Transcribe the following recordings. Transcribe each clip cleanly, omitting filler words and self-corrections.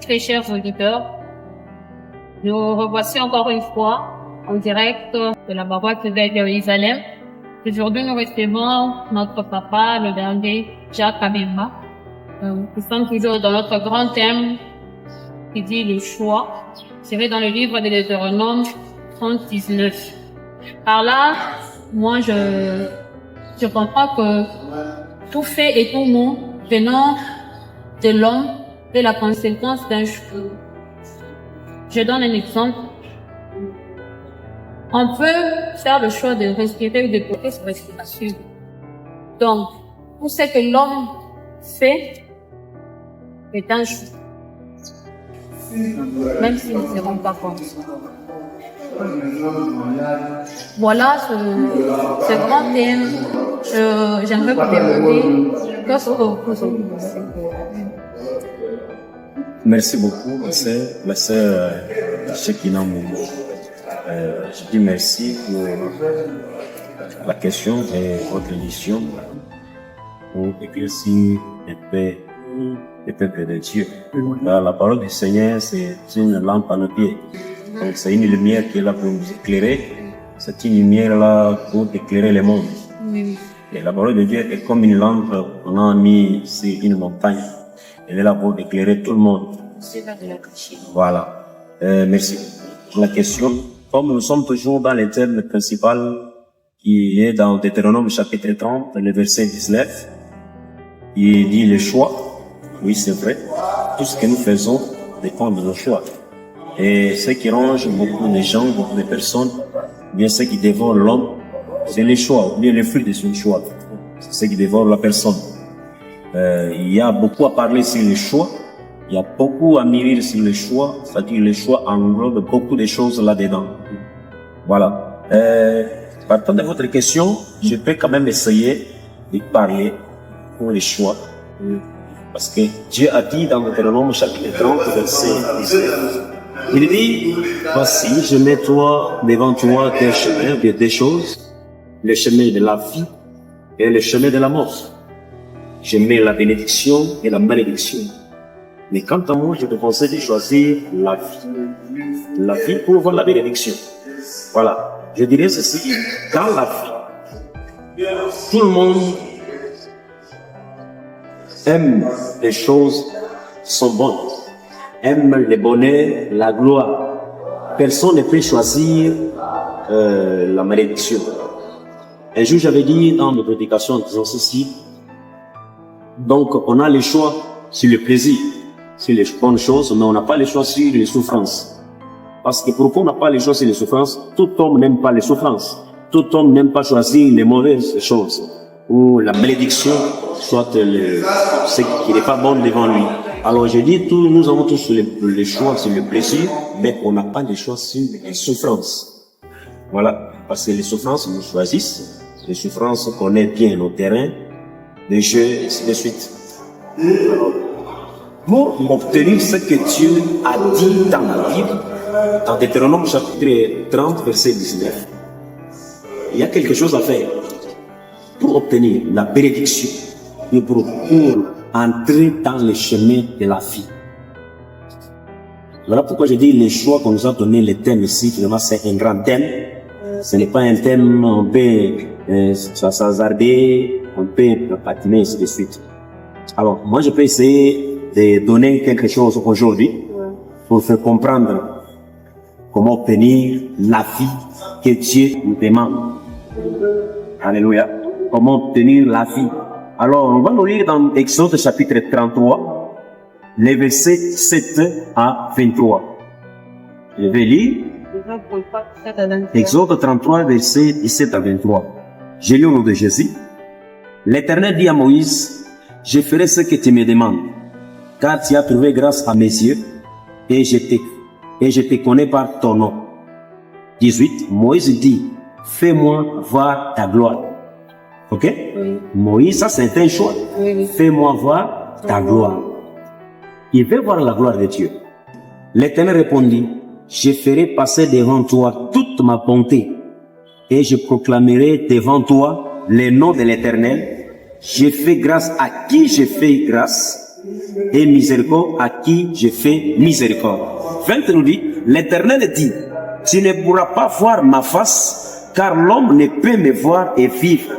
très chers auditeurs. Nous revoici encore une fois en direct de la paroisse de Jérusalem. Aujourd'hui, nous recevons notre papa, le dernier Jacques Abemba. Nous sommes toujours dans notre grand thème qui dit le choix. C'est vrai dans le livre de Deutéronome 39. Par là, moi, je comprends que tout fait et tout mot venant de l'homme est la conséquence d'un choix. Je donne un exemple. On peut faire le choix de respirer ou de bloquer sa respiration. Donc, tout ce que l'homme fait est un choix. Même s'ils ne se rendent pas compte. Voilà ce grand thème. J'aimerais vous demander qu'est-ce que vous pensez. Merci beaucoup, ma sœur Shekina Moumou. Je dis merci pour la question et votre édition pour éclaircir les paix des peuples de Dieu. La parole du Seigneur, c'est une lampe à nos pieds. Donc, c'est une lumière qui est là pour nous éclairer. C'est une lumière là pour éclairer le monde. Et la parole de Dieu est comme une lampe qu'on a mis sur une montagne. Elle est là pour éclairer tout le monde. Voilà. Merci pour la question. Comme nous sommes toujours dans le thème principal qui est dans Deutéronome chapitre 30, le verset 19, il dit le choix. Oui, c'est vrai. Tout ce que nous faisons dépend de nos choix. Et ce qui ronge beaucoup de gens, beaucoup de personnes, bien ce qui dévore l'homme, c'est les choix, ou bien le fruit de son choix. C'est ce qui dévore la personne. Il y a beaucoup à parler sur les choix. Il y a beaucoup à mûrir sur les choix. C'est-à-dire les choix englobent beaucoup de choses là-dedans. Voilà. Partant de votre question, je peux quand même essayer de parler pour les choix. Parce que Dieu a dit dans Deutéronome chapitre 30, verset 19, il dit, voici, je mets devant toi deux chemins, des choses, le chemin de la vie et le chemin de la mort. Je mets la bénédiction et la malédiction. Mais quant à moi, je te conseille de choisir la vie. La vie pour voir la bénédiction. Voilà. Je dirais ceci, dans la vie, tout le monde aime les choses qui sont bonnes, aime le bonheur, la gloire. Personne ne peut choisir la malédiction. Un jour, j'avais dit dans mes prédications en disant ceci, donc on a le choix sur le plaisir, sur les bonnes choses, mais on n'a pas le choix sur les souffrances. Parce que pourquoi on n'a pas le choix sur les souffrances? Tout homme n'aime pas les souffrances. Tout homme n'aime pas choisir les mauvaises choses. Ou la malédiction, soit ce qui n'est pas bon devant lui. Alors je dis, nous avons tous les choix sur le plaisir, mais on n'a pas le choix sur les souffrances. Voilà. Parce que les souffrances nous choisissent. Les souffrances connaissent bien nos terrains, les jeux, et ainsi de suite. Alors, pour obtenir ce que Dieu a dit dans la Bible, dans Deutéronome chapitre 30, verset 19, il y a quelque chose à faire pour obtenir la bénédiction et pour entrer dans le chemin de la vie. Voilà pourquoi je dis les choix qu'on nous a donné, les thèmes ici, finalement c'est un grand thème. Ce n'est pas un thème, on peut s'hasarder, on peut patiner, ainsi de suite. Alors, moi je peux essayer de donner quelque chose aujourd'hui pour faire comprendre comment obtenir la vie que Dieu nous demande. Alléluia. Comment obtenir la vie. Alors, on va nous lire dans Exode chapitre 33, les versets 7 à 23. Je vais lire Exode 33, versets 17 à 23. Je lis au nom de Jésus. L'Éternel dit à Moïse, je ferai ce que tu me demandes, car tu as trouvé grâce à mes yeux, et je te connais par ton nom. 18. Moïse dit, fais-moi voir ta gloire. Ok? Oui. Moïse, ça c'est un choix. Oui. Fais-moi voir ta gloire. Il veut voir la gloire de Dieu. L'Éternel répondit, je ferai passer devant toi toute ma bonté, et je proclamerai devant toi le nom de l'Éternel. Je fais grâce à qui je fais grâce, et miséricorde à qui je fais miséricorde. 20 nous dit, l'Éternel dit, tu ne pourras pas voir ma face, car l'homme ne peut me voir et vivre.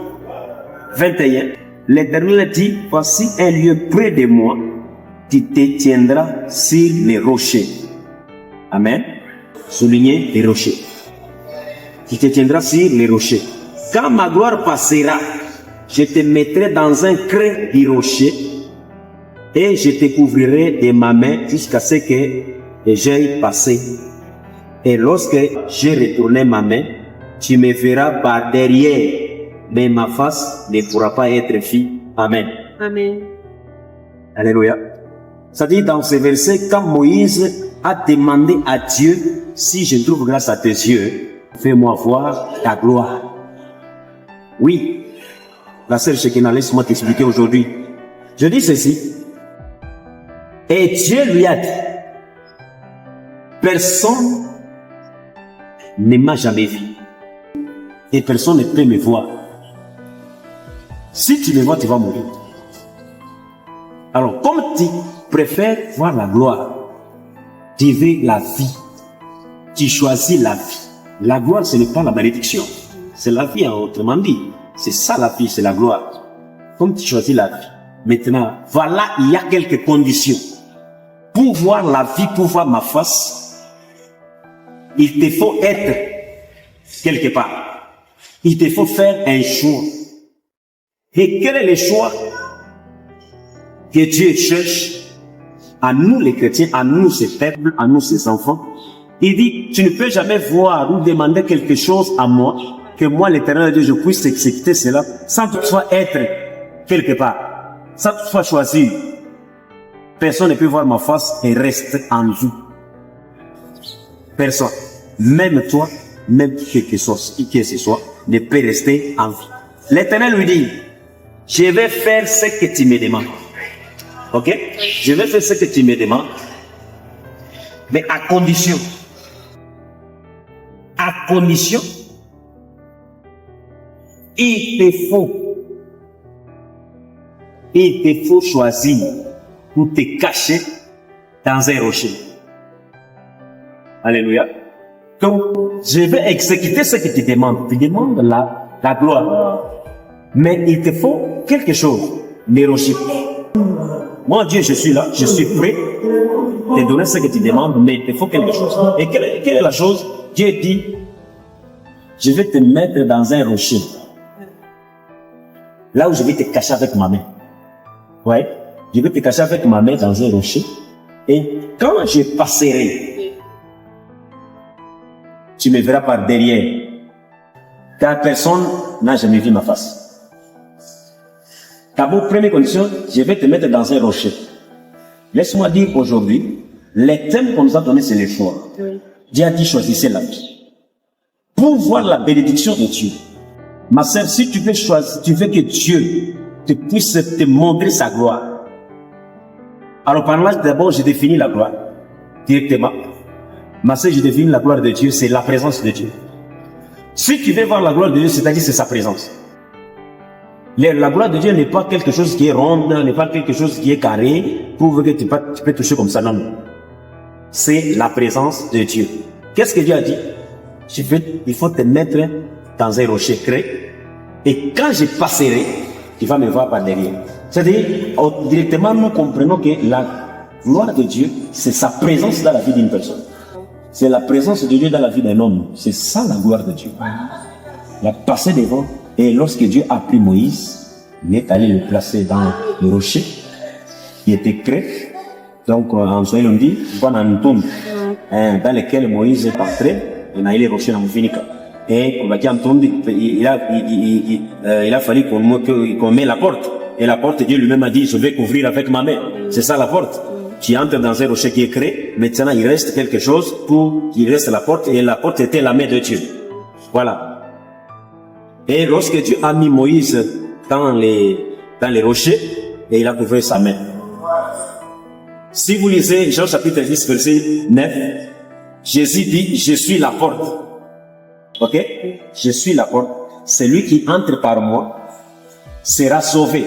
21, l'Éternel dit, voici un lieu près de moi, tu te tiendras sur les rochers. Amen. Soulignez les rochers. Tu te tiendras sur les rochers. Quand ma gloire passera, je te mettrai dans un creux du rocher et je te couvrirai de ma main jusqu'à ce que j'aille passer. Et lorsque j'ai retourné ma main, tu me verras par derrière, mais ma face ne pourra pas être vue. Amen. Amen. Alléluia. Ça dit dans ce verset, quand Moïse a demandé à Dieu, si je trouve grâce à tes yeux, fais-moi voir ta gloire. Oui, la sœur Shekinah, laisse-moi t'expliquer aujourd'hui. Je dis ceci. Et Dieu lui a dit, personne ne m'a jamais vu. Et personne ne peut me voir. Si tu me vois, tu vas mourir. Alors, comme tu préfères voir la gloire, tu veux la vie. Tu choisis la vie. La gloire, ce n'est pas la malédiction. C'est la vie, autrement dit. C'est ça la vie, c'est la gloire. Comme tu choisis la vie. Maintenant, voilà, il y a quelques conditions. Pour voir la vie, pour voir ma face, il te faut être quelque part. Il te faut faire un choix. Et quel est le choix que Dieu cherche à nous les chrétiens, à nous ces peuples, à nous ces enfants? Il dit, tu ne peux jamais voir ou demander quelque chose à moi, que moi, l'Éternel Dieu, je puisse exécuter cela, sans toutefois être quelque part, sans toutefois choisir. Personne ne peut voir ma face et rester en vie. Personne. Même toi, même qui que ce soit, ne peut rester en vie. L'Éternel lui dit, je vais faire ce que tu me demandes. Ok? Je vais faire ce que tu me demandes. Mais à condition, il te faut choisir pour te cacher dans un rocher. Alléluia. Donc, je vais exécuter ce que tu demandes. Tu demandes la gloire. Mais il te faut quelque chose, les rochers. Moi, Dieu, je suis là, je suis prêt à te donner ce que tu demandes, mais il te faut quelque chose. Et quelle est la chose? Dieu dit, je vais te mettre dans un rocher. Là où je vais te cacher avec ma main. Ouais, je vais te cacher avec ma main dans un rocher. Et quand je passerai, tu me verras par derrière. Car personne n'a jamais vu ma face. D'abord, première condition, je vais te mettre dans un rocher. Laisse-moi dire aujourd'hui, les thèmes qu'on nous a donnés, c'est les choix. Dieu a dit, choisissez la vie. Pour voir la bénédiction de Dieu. Ma sœur, si tu veux choisir, tu veux que Dieu te puisse te montrer sa gloire. Alors par là, d'abord, je définis la gloire. Directement. Ma sœur, je définis la gloire de Dieu, c'est la présence de Dieu. Si tu veux voir la gloire de Dieu, c'est-à-dire c'est sa présence. La gloire de Dieu n'est pas quelque chose qui est ronde, n'est pas quelque chose qui est carré, pour que tu peux toucher comme ça, non. C'est la présence de Dieu. Qu'est-ce que Dieu a dit? Il faut te mettre dans un rocher creux, et quand je passerai, tu vas me voir par derrière. C'est-à-dire, directement, nous comprenons que la gloire de Dieu, c'est sa présence dans la vie d'une personne. C'est la présence de Dieu dans la vie d'un homme. C'est ça la gloire de Dieu. Il a passé devant. Et lorsque Dieu a pris Moïse, il est allé le placer dans le rocher qui était creux. Donc en Swahili on dit dans lequel Moïse est entré, il a eu les rochers dans le et on va dire il a fallu qu'on mette la porte. Et la porte, Dieu lui-même a dit, je vais couvrir avec ma main. C'est ça la porte. Tu entres dans un rocher qui est creux, maintenant il reste quelque chose pour qu'il reste la porte, et la porte était la main de Dieu. Voilà. Et lorsque Dieu a mis Moïse dans les rochers, et il a couvert sa main. Si vous lisez Jean chapitre 10, verset 9, Jésus dit, je suis la porte. Ok? Je suis la porte. Celui qui entre par moi sera sauvé.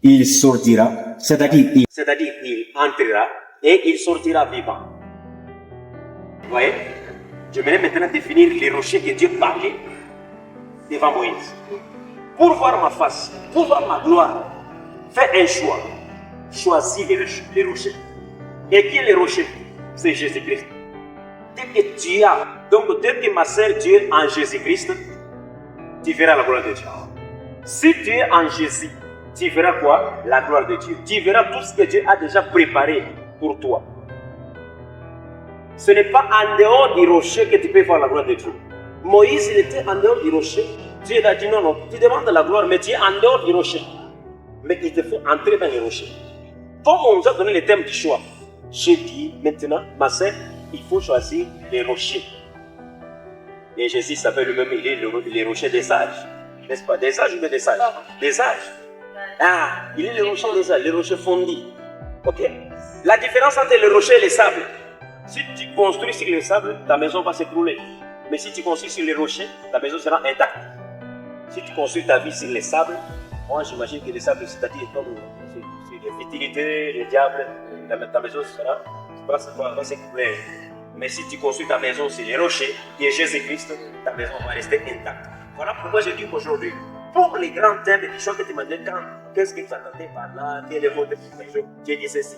Il sortira C'est-à-dire, il entrera et il sortira vivant. Vous voyez? Je vais maintenant définir les rochers que Dieu parlait devant Moïse. Pour voir ma face, pour voir ma gloire, fais un choix. Choisis les rochers. Et qui est le rocher? C'est Jésus-Christ. Dès que tu as, donc dès que ma sœur, tu es en Jésus-Christ, tu verras la gloire de Dieu. Si tu es en Jésus, tu verras quoi? La gloire de Dieu. Tu verras tout ce que Dieu a déjà préparé pour toi. Ce n'est pas en dehors du rocher que tu peux voir la gloire de Dieu. Moïse, il était en dehors du rocher. Dieu a dit non, non, tu demandes la gloire, mais tu es en dehors du rocher. Mais il te faut entrer dans le rocher. Comme on nous a donné le thème du choix, j'ai dit maintenant, ma sœur, il faut choisir les rochers. Et Jésus s'appelle lui-même, il est le rocher des sages. N'est-ce pas? Des sages ou des sages? Des sages. Ah, il est le rocher des sages, le rocher fondu. Ok? La différence entre le rocher et le sable. Si tu construis sur le sable, ta maison va s'écrouler. Mais si tu construis sur les rochers, ta maison sera intacte. Si tu construis ta vie sur les sables, moi j'imagine que les sables, c'est-à-dire comme sur les futilités, les diables, ta maison va s'écrouler. Mais si tu construis ta maison sur les rochers, qui est Jésus-Christ, ta maison va rester intacte. Voilà pourquoi je dis qu'aujourd'hui, pour les grands thèmes et les choses que tu m'as dit, qu'est-ce que tu attendais par là, quel est votre vision? J'ai dit ceci.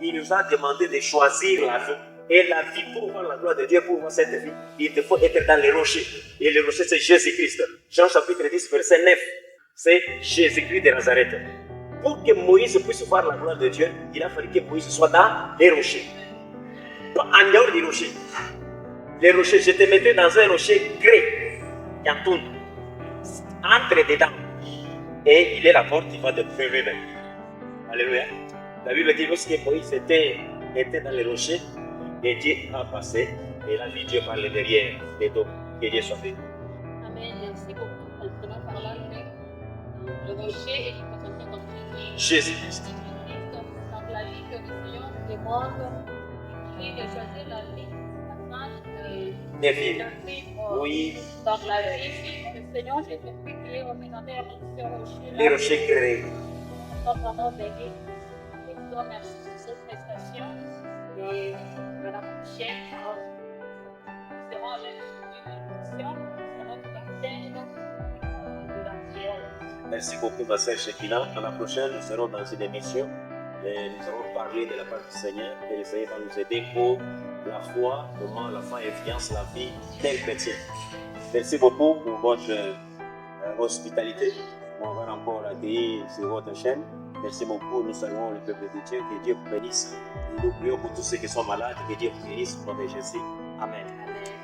Il nous a demandé de choisir la vie. Et la vie, pour voir la gloire de Dieu, pour voir cette vie, il te faut être dans les rochers. Et le rocher, c'est Jésus-Christ. Jean chapitre 10, verset 9. C'est Jésus-Christ de Nazareth. Pour que Moïse puisse voir la gloire de Dieu, il a fallu que Moïse soit dans les rochers. Pas en dehors des rochers. Les rochers, je te mettais dans un rocher gré, qui tourne. Entre dedans. Et il est la porte, il va te trouver lui-même. Alléluia. La Bible dit lorsque Moïse était dans les rochers, et Dieu a passé, et la vie de Dieu parlait derrière les dos. Que Dieu soit béni. Amen. Merci beaucoup. Maintenant, par là, le rocher est représenté comme Jésus-Christ. Donc, la vie que le Seigneur nous demande, il de choisir la vie, la marche Des villes. Oui. Donc, la vie, le Seigneur Jésus-Christ qui est représenté comme ce rocher. Les rochers créés. Nous sommes vraiment bénis. Et nous sommes merci pour cette prestation. Et de la prochaine, nous serons avec une émission, nous serons tout à fait de la prière. Merci beaucoup, ma sœur Shekina. À la prochaine, nous serons dans une émission et nous allons parler de la part du Seigneur. Et le Seigneur va nous aider pour la foi, comment la foi influence la vie d'un chrétien. Merci beaucoup pour votre hospitalité. On va encore accueillir sur votre chaîne. Merci beaucoup. Nous saluons le peuple de Dieu. Que Dieu vous bénisse. Nous prions pour tous ceux qui sont malades. Que Dieu vous guérisse au nom de Jésus. Amen. Amen.